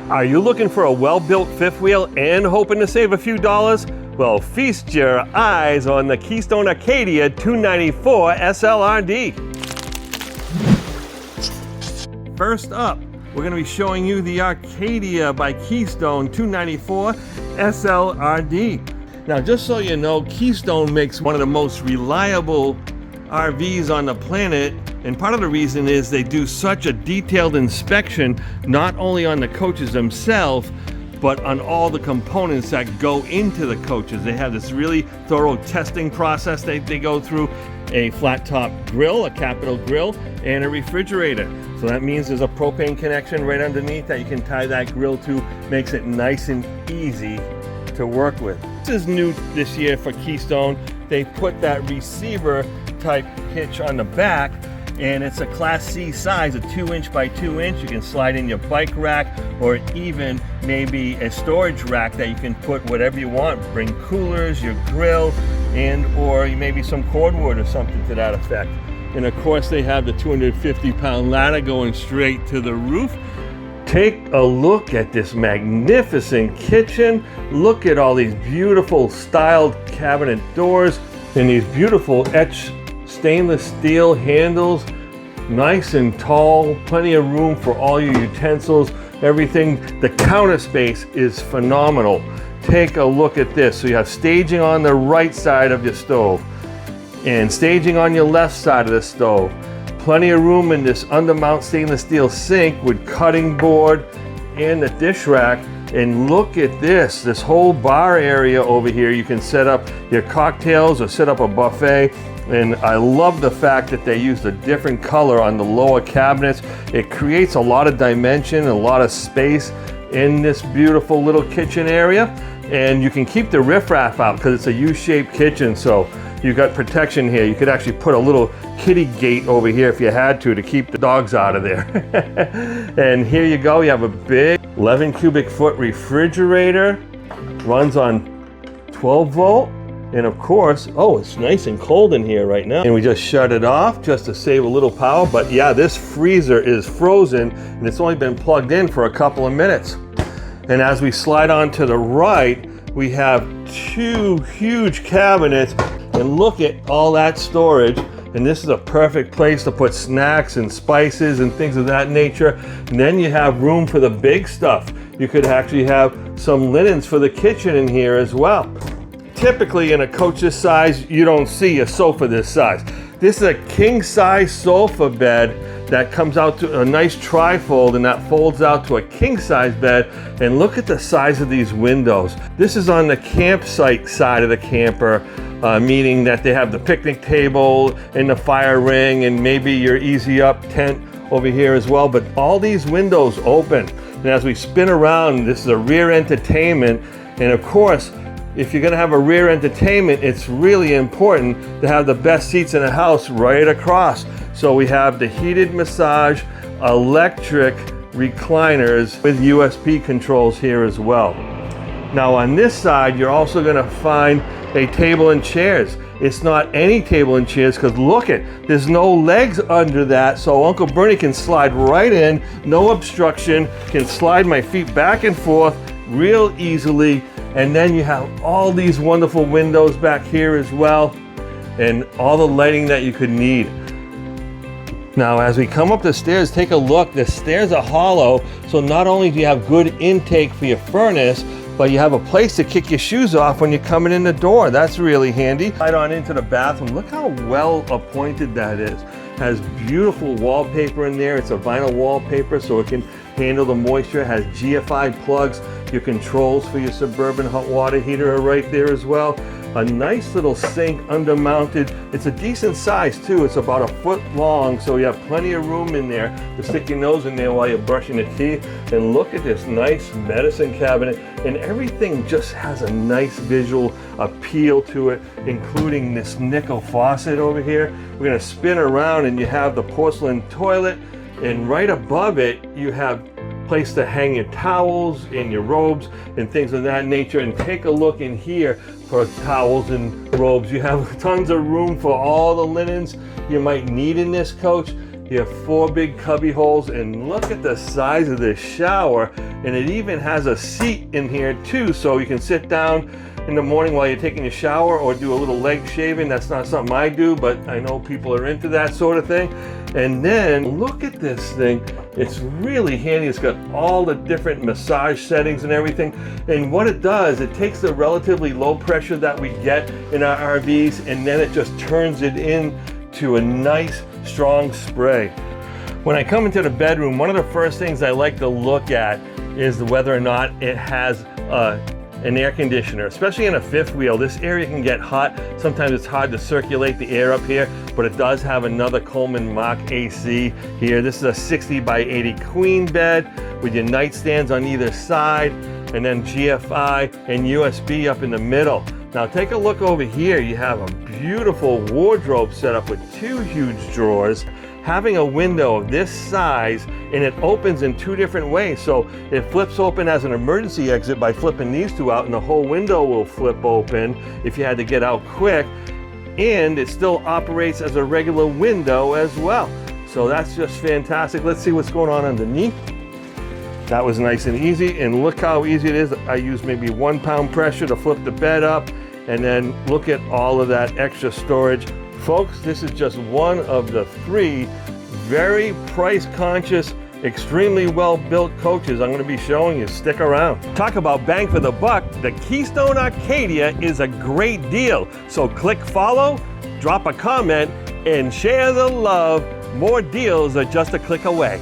Are you looking for a well-built fifth wheel and hoping to save a few dollars? Well, feast your eyes on the Keystone Arcadia 294SLRD. First up, we're going to be showing you the Arcadia by Keystone 294SLRD. Now, just so you know, Keystone makes one of the most reliable RVs on the planet, and part of the reason is they do such a detailed inspection, not only on the coaches themselves, but on all the components that go into the coaches. They have this really thorough testing process they go through. A flat top grill, a capital grill, and a refrigerator. So that means there's a propane connection right underneath that you can tie that grill to. Makes it nice and easy to work with. This is new this year for Keystone. They put that receiver type hitch on the back, and it's a Class C size, a 2" by 2". You can slide in your bike rack, or even maybe a storage rack that you can put whatever you want. Bring coolers, your grill, and or maybe some cordwood or something to that effect. And of course they have the 250-pound ladder going straight to the roof. Take a look at this magnificent kitchen. Look at all these beautiful styled cabinet doors and these beautiful etched stainless steel handles, nice and tall, plenty of room for all your utensils, everything. The counter space is phenomenal. Take a look at this. So you have staging on the right side of your stove and staging on your left side of the stove. Plenty of room in this undermount stainless steel sink with cutting board and the dish rack. And look at this whole bar area over here. You can set up your cocktails or set up a buffet. And I love the fact that they used a different color on the lower cabinets. It creates a lot of dimension and a lot of space in this beautiful little kitchen area. And you can keep the riffraff out because it's a U-shaped kitchen, so you got protection here. You could actually put a little kitty gate over here if you had to keep the dogs out of there. And here you go, you have a big 11 cubic foot refrigerator, runs on 12 volt. And of course, oh, it's nice and cold in here right now. And we just shut it off just to save a little power. But yeah, this freezer is frozen and it's only been plugged in for a couple of minutes. And as we slide on to the right, we have two huge cabinets, and look at all that storage. And this is a perfect place to put snacks and spices and things of that nature. And then you have room for the big stuff. You could actually have some linens for the kitchen in here as well. Typically in a coach this size, you don't see a sofa this size. This is a king size sofa bed that comes out to a nice trifold, and that folds out to a king size bed. And look at the size of these windows. This is on the campsite side of the camper, meaning that they have the picnic table and the fire ring and maybe your easy up tent over here as well. But all these windows open. And as we spin around, this is a rear entertainment. And of course, if you're gonna have a rear entertainment, it's really important to have the best seats in the house right across. So we have the heated massage, electric recliners with USB controls here as well. Now on this side, you're also gonna find a table and chairs. It's not any table and chairs, because look there's no legs under that, so Uncle Bernie can slide right in, no obstruction, can slide my feet back and forth real easily. And then you have all these wonderful windows back here as well, and all the lighting that you could need. Now, as we come up the stairs, take a look. The stairs are hollow, so not only do you have good intake for your furnace, but you have a place to kick your shoes off when you're coming in the door. That's really handy. Right on into the bathroom. Look how well appointed that is. Has beautiful wallpaper in there. It's a vinyl wallpaper, so it can handle the moisture. It has GFI plugs. Your controls for your Suburban hot water heater are right there as well. A nice little sink undermounted. It's a decent size too. It's about 1 foot long, so you have plenty of room in there to stick your nose in there while you're brushing your teeth. And look at this nice medicine cabinet, and everything just has a nice visual appeal to it, including this nickel faucet over here. We're gonna spin around and you have the porcelain toilet, and right above it you have place to hang your towels and your robes and things of that nature. And take a look in here for towels and robes. You have tons of room for all the linens you might need in this coach. You have 4 big cubby holes, and look at the size of this shower. And it even has a seat in here too, so you can sit down in the morning while you're taking a shower or do a little leg shaving. That's not something I do, but I know people are into that sort of thing. And then look at this thing. It's really handy. It's got all the different massage settings and everything. And what it does, it takes the relatively low pressure that we get in our RVs, and then it just turns it into a nice, strong spray. When I come into the bedroom, one of the first things I like to look at is whether or not it has an air conditioner, especially in a fifth wheel. This area can get hot. Sometimes it's hard to circulate the air up here, but it does have another Coleman Mach AC here. This is a 60 by 80 queen bed with your nightstands on either side, and then GFI and USB up in the middle. Now take a look over here. You have a beautiful wardrobe set up with 2 huge drawers, having a window of this size, and it opens in 2 different ways. So it flips open as an emergency exit by flipping these 2 out, and the whole window will flip open if you had to get out quick. And it still operates as a regular window as well. So that's just fantastic. Let's see what's going on underneath. That was nice and easy, and look how easy it is. I used maybe 1 pound pressure to flip the bed up, and then look at all of that extra storage. Folks, this is just one of the 3 very price conscious, extremely well built coaches I'm going to be showing you. Stick around. Talk about bang for the buck. The Keystone Arcadia is a great deal. So click follow, drop a comment, and share the love. More deals are just a click away.